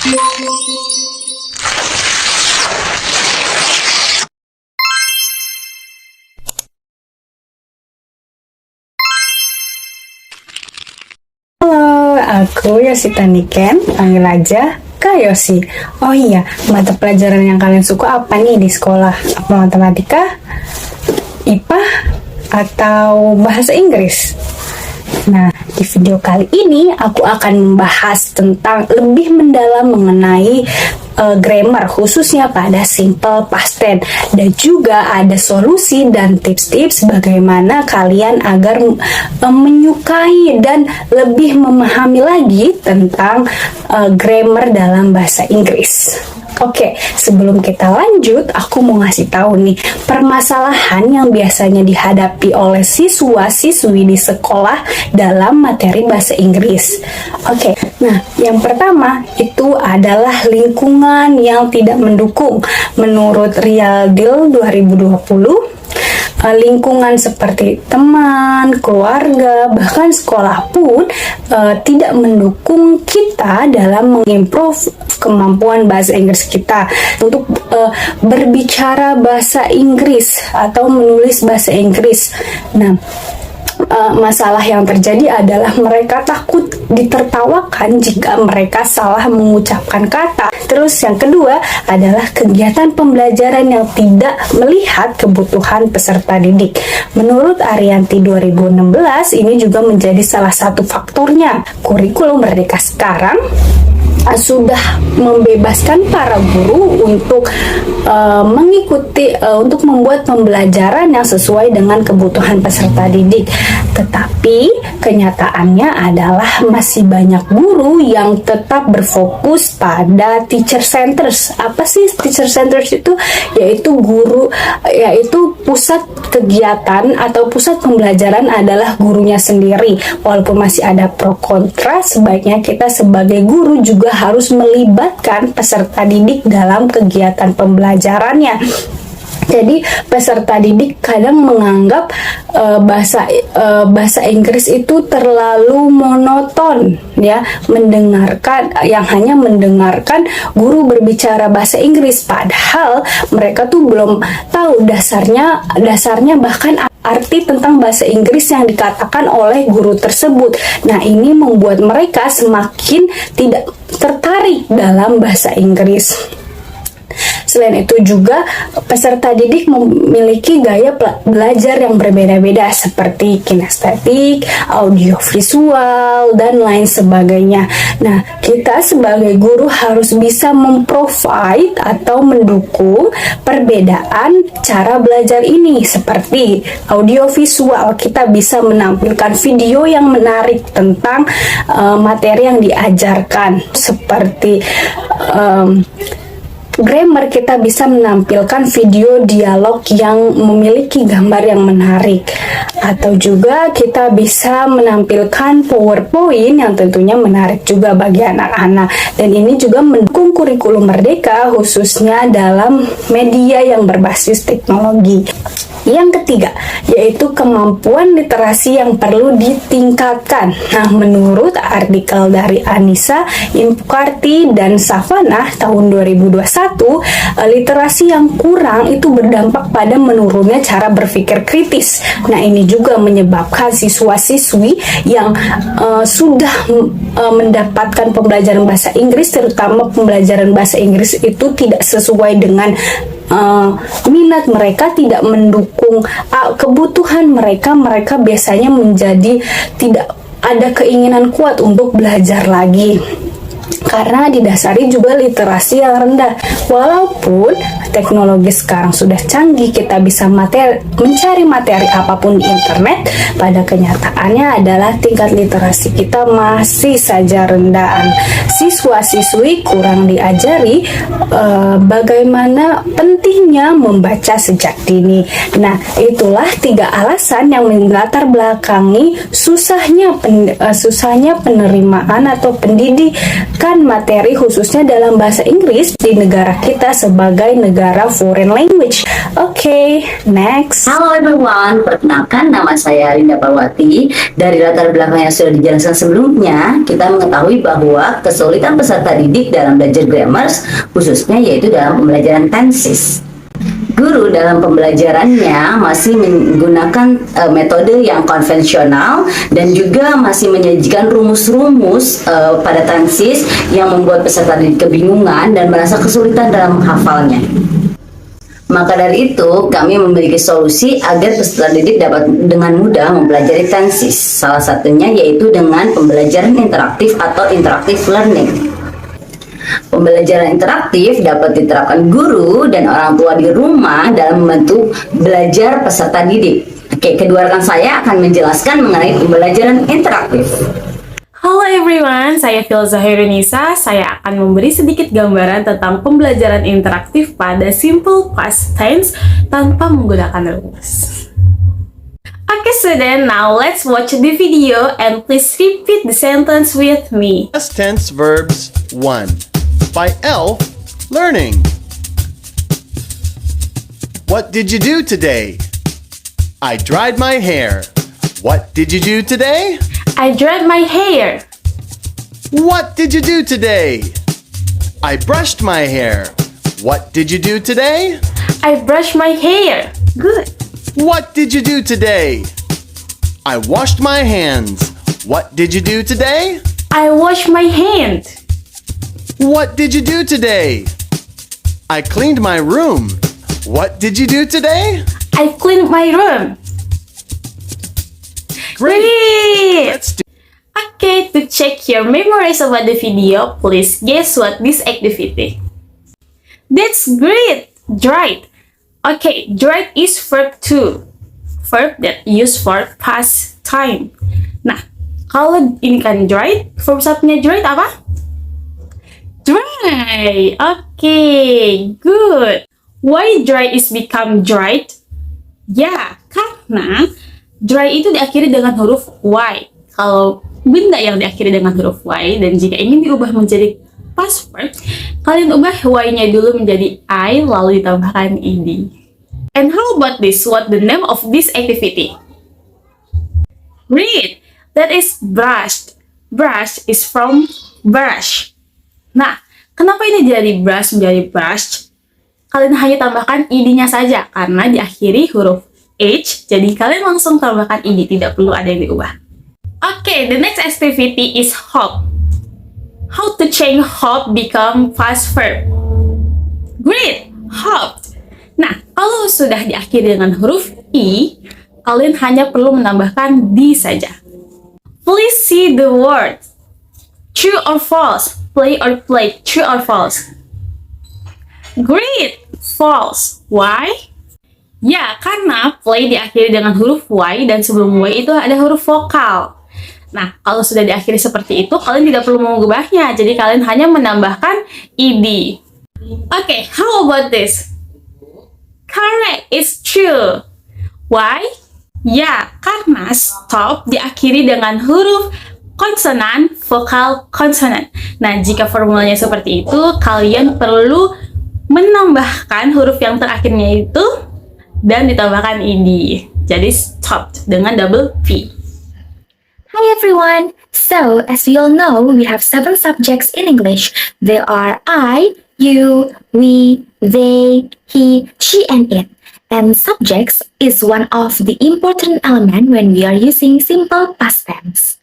Halo, aku Yosita Niken, panggil aja Kak Yosi. Oh iya, mata pelajaran yang kalian suka apa nih di sekolah? Apa matematika, IPA, atau bahasa Inggris? Nah, di video kali ini aku akan membahas tentang lebih mendalam mengenai grammar, khususnya pada simple past tense, dan juga ada solusi dan tips-tips bagaimana kalian agar menyukai dan lebih memahami lagi tentang grammar dalam bahasa Inggris. Oke, sebelum kita lanjut, aku mau ngasih tahu nih permasalahan yang biasanya dihadapi oleh siswa-siswi di sekolah dalam materi bahasa Inggris. Oke, nah yang pertama itu adalah lingkungan yang tidak mendukung. Menurut Real Deal 2020, lingkungan seperti teman, keluarga, bahkan sekolah pun tidak mendukung kita dalam mengimprove kemampuan bahasa Inggris kita untuk berbicara bahasa Inggris atau menulis bahasa Inggris. Nah, masalah yang terjadi adalah mereka takut ditertawakan jika mereka salah mengucapkan kata. Terus yang kedua adalah kegiatan pembelajaran yang tidak melihat kebutuhan peserta didik. Menurut Arianti 2016, ini juga menjadi salah satu faktornya. Kurikulum Merdeka sekarang sudah membebaskan para guru untuk mengikuti untuk membuat pembelajaran yang sesuai dengan kebutuhan peserta didik. Tetapi kenyataannya adalah masih banyak guru yang tetap berfokus pada teacher centers. Apa sih teacher centers itu? Yaitu pusat kegiatan atau pusat pembelajaran adalah gurunya sendiri. Walaupun masih ada pro kontra, sebaiknya kita sebagai guru juga harus melibatkan peserta didik dalam kegiatan pembelajarannya. Jadi peserta didik kadang menganggap bahasa Inggris itu terlalu monoton, ya, hanya mendengarkan guru berbicara bahasa Inggris, padahal mereka tuh belum tahu dasarnya bahkan arti tentang bahasa Inggris yang dikatakan oleh guru tersebut. Nah, ini membuat mereka semakin tidak tertarik dalam bahasa Inggris. Selain itu juga peserta didik memiliki gaya belajar yang berbeda-beda seperti kinestetik, audiovisual, dan lain sebagainya. Nah, kita sebagai guru harus bisa memprovide atau mendukung perbedaan cara belajar ini. Seperti audiovisual, kita bisa menampilkan video yang menarik tentang materi yang diajarkan. Seperti grammar, kita bisa menampilkan video dialog yang memiliki gambar yang menarik, atau juga kita bisa menampilkan PowerPoint yang tentunya menarik juga bagi anak-anak. Dan ini juga mendukung kurikulum Merdeka khususnya dalam media yang berbasis teknologi. Yang ketiga, yaitu kemampuan literasi yang perlu ditingkatkan. Nah, menurut artikel dari Anissa, Impukarti, dan Savana tahun 2021, literasi yang kurang itu berdampak pada menurunnya cara berpikir kritis. Nah, ini juga menyebabkan siswa-siswi yang sudah mendapatkan pembelajaran bahasa Inggris, terutama pembelajaran bahasa Inggris itu tidak sesuai dengan minat mereka, tidak mendukung kebutuhan mereka biasanya menjadi tidak ada keinginan kuat untuk belajar lagi karena didasari juga literasi yang rendah. Walaupun teknologi sekarang sudah canggih, kita bisa mencari materi apapun di internet, pada kenyataannya adalah tingkat literasi kita masih saja rendah. Siswa-siswi kurang diajari bagaimana pentingnya membaca sejak dini. Nah, itulah 3 alasan yang melatar belakangi susahnya penerimaan atau pendidikan memberikan materi khususnya dalam bahasa Inggris di negara kita sebagai negara foreign language. Oke, next. Halo everyone, perkenalkan nama saya Linda Parwati. Dari latar belakang yang sudah dijelaskan sebelumnya, kita mengetahui bahwa kesulitan peserta didik dalam belajar grammar, khususnya yaitu dalam pembelajaran tenses. Guru dalam pembelajarannya masih menggunakan metode yang konvensional dan juga masih menyajikan rumus-rumus pada tenses yang membuat peserta didik kebingungan dan merasa kesulitan dalam menghafalnya. Maka dari itu, kami memiliki solusi agar peserta didik dapat dengan mudah mempelajari tenses. Salah satunya yaitu dengan pembelajaran interaktif atau interactive learning. Pembelajaran interaktif dapat diterapkan guru dan orang tua di rumah dalam membantu belajar peserta didik. Oke, kedua rekan saya akan menjelaskan mengenai pembelajaran interaktif. Halo everyone, saya Filza Hairunisa. Saya akan memberi sedikit gambaran tentang pembelajaran interaktif pada simple past tense tanpa menggunakan rumus. Okay, so then now let's watch the video and please repeat the sentence with me. Past tense verbs 1 by Elf Learning. What did you do today? I dried my hair. What did you do today? I dried my hair. What did you do today? I brushed my hair. What did you do today? I brushed my hair. Good. What did you do today? I washed my hands. What did you do today? I washed my hand. What did you do today? I cleaned my room. What did you do today? I cleaned my room. Great! Let's do. Okay, to check your memories about the video, please guess what this activity. That's great! Dried. Okay, dried is verb 2. Verb that used for past time. Nah, kalau ini kan dried, verb satunya dried apa? Dry. Okay, good. Why dry is become dried? Ya, karena dry itu diakhiri dengan huruf Y. Kalau benda yang diakhiri dengan huruf Y dan jika ingin diubah menjadi past verb, kalian ubah Y-nya dulu menjadi I lalu ditambahkan ed. And how about this? What the name of this activity? Read. That is brushed. Brush is from brush. Nah, kenapa ini jadi brush menjadi brushed? Kalian hanya tambahkan ed-nya saja karena diakhiri huruf H, jadi kalian langsung tambahkan ed, tidak perlu ada yang diubah. Okay, the next activity is hop. How to change hop become past verb? Great, hopped. Nah, kalau sudah diakhiri dengan huruf I, kalian hanya perlu menambahkan D saja. Please see the word. True or false? Play or play? True or false? Great! False. Why? Ya, karena play diakhiri dengan huruf Y dan sebelum Y itu ada huruf vokal. Nah, kalau sudah diakhiri seperti itu, kalian tidak perlu mengubahnya. Jadi kalian hanya menambahkan ed. Okay, how about this? Correct, it's true. Why? Ya, karena stop diakhiri dengan huruf konsonan, vokal konsonan. Nah, jika formulanya seperti itu, kalian perlu menambahkan huruf yang terakhirnya itu dan ditambahkan ed. Jadi stopped dengan double P. Hi everyone! So, as we all know, we have 7 subjects in English. They are I, you, we, they, he, she, and it. And subjects is one of the important element when we are using simple past tense.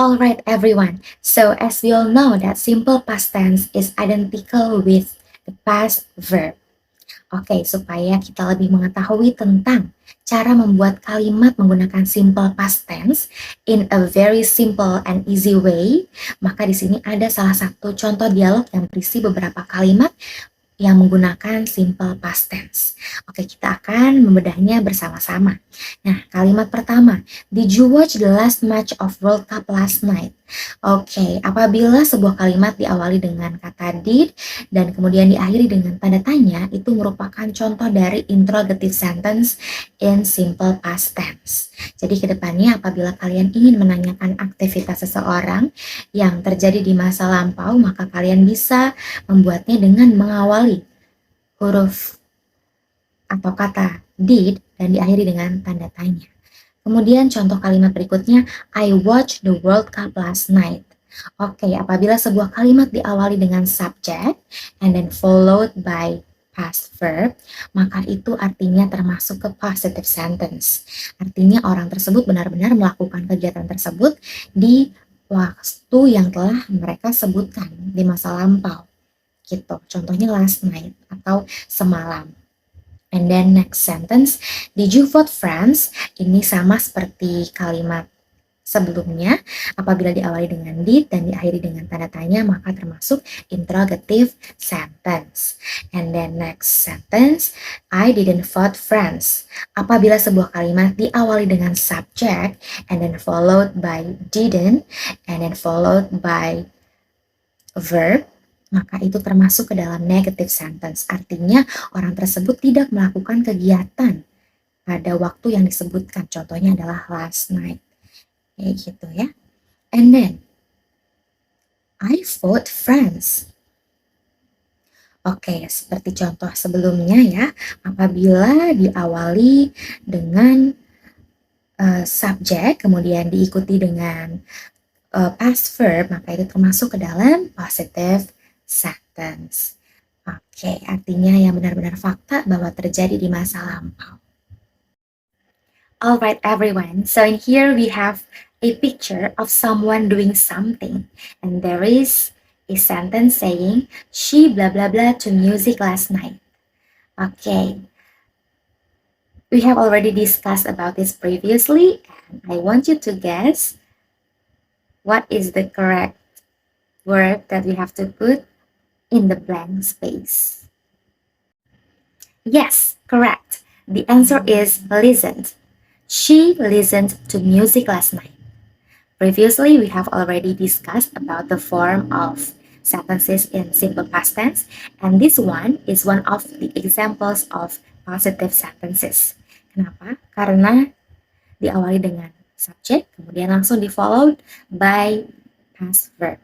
Alright everyone, so as we all know that simple past tense is identical with the past verb. Oke, supaya kita lebih mengetahui tentang cara membuat kalimat menggunakan simple past tense in a very simple and easy way, maka di sini ada salah satu contoh dialog yang berisi beberapa kalimat yang menggunakan simple past tense. Oke, kita akan membedahnya bersama-sama. Nah, kalimat pertama, did you watch the last match of World Cup last night? Oke, apabila sebuah kalimat diawali dengan kata did dan kemudian diakhiri dengan tanda tanya, itu merupakan contoh dari interrogative sentence in simple past tense. Jadi kedepannya apabila kalian ingin menanyakan aktivitas seseorang yang terjadi di masa lampau, maka kalian bisa membuatnya dengan mengawali huruf atau kata did dan diakhiri dengan tanda tanya. Kemudian contoh kalimat berikutnya, I watched the World Cup last night. Oke, apabila sebuah kalimat diawali dengan subject and then followed by past verb, maka itu artinya termasuk ke positive sentence. Artinya orang tersebut benar-benar melakukan kegiatan tersebut di waktu yang telah mereka sebutkan di masa lampau. Gitu. Contohnya last night atau semalam. And then next sentence, did you vote France? Ini sama seperti kalimat sebelumnya. Apabila diawali dengan did dan diakhiri dengan tanda tanya, maka termasuk interrogative sentence. And then next sentence, I didn't vote France. Apabila sebuah kalimat diawali dengan subject and then followed by didn't and then followed by verb, maka itu termasuk ke dalam negative sentence. Artinya orang tersebut tidak melakukan kegiatan pada waktu yang disebutkan. Contohnya adalah last night. Kayak gitu ya. And then, I vote France. Oke, seperti contoh sebelumnya ya. Apabila diawali dengan subject, kemudian diikuti dengan past verb, maka itu termasuk ke dalam positive sentence. Oke, artinya yang benar-benar fakta bahwa terjadi di masa lampau. Alright everyone, so in here we have a picture of someone doing something, and there is a sentence saying, she blah blah blah to music last night. Okay, we have already discussed about this previously, and I want you to guess what is the correct word that we have to put in the blank space. Yes, correct. The answer is listened. She listened to music last night. Previously, we have already discussed about the form of sentences in simple past tense, and this one is one of the examples of positive sentences. Kenapa? Karena diawali dengan subject, kemudian langsung di-followed by past verb.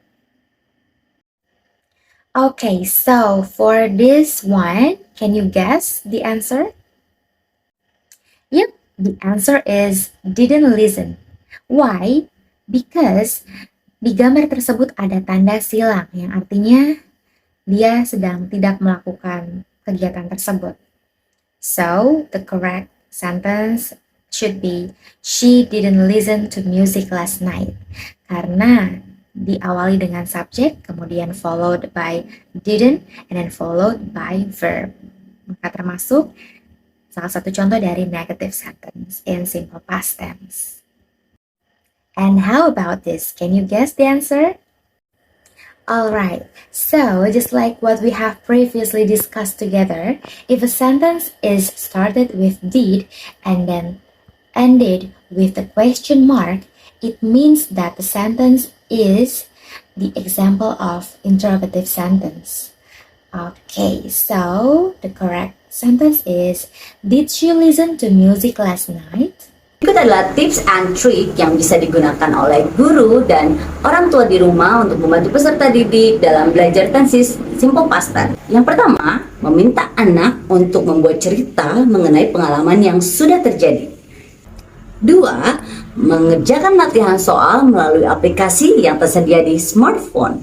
Okay, so for this one, can you guess the answer? Yep, the answer is didn't listen. Why? Because di gambar tersebut ada tanda silang yang artinya dia sedang tidak melakukan kegiatan tersebut. So, the correct sentence should be she didn't listen to music last night. Karena diawali dengan subject, kemudian followed by didn't, and then followed by verb. Maka termasuk salah satu contoh dari negative sentence in simple past tense. And how about this? Can you guess the answer? Alright, so just like what we have previously discussed together, if a sentence is started with did and then ended with a question mark, it means that the sentence is the example of interrogative sentence. Okay, so the correct sentence is, did she listen to music last night? Berikut adalah tips and trick yang bisa digunakan oleh guru dan orang tua di rumah untuk membantu peserta didik dalam belajar tenses simple past tense. Yang pertama, meminta anak untuk membuat cerita mengenai pengalaman yang sudah terjadi. 2. Mengerjakan latihan soal melalui aplikasi yang tersedia di smartphone.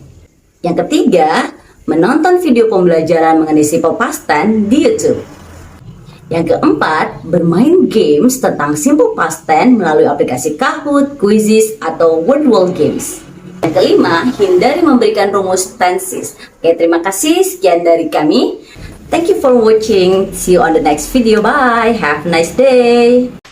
Yang ketiga, menonton video pembelajaran mengenai simple past tense di YouTube. Yang keempat, bermain games tentang simple past tense melalui aplikasi Kahoot, Quizizz, atau Word World Games. Yang kelima, hindari memberikan rumus tenses. Oke, terima kasih. Sekian dari kami. Thank you for watching. See you on the next video. Bye. Have a nice day.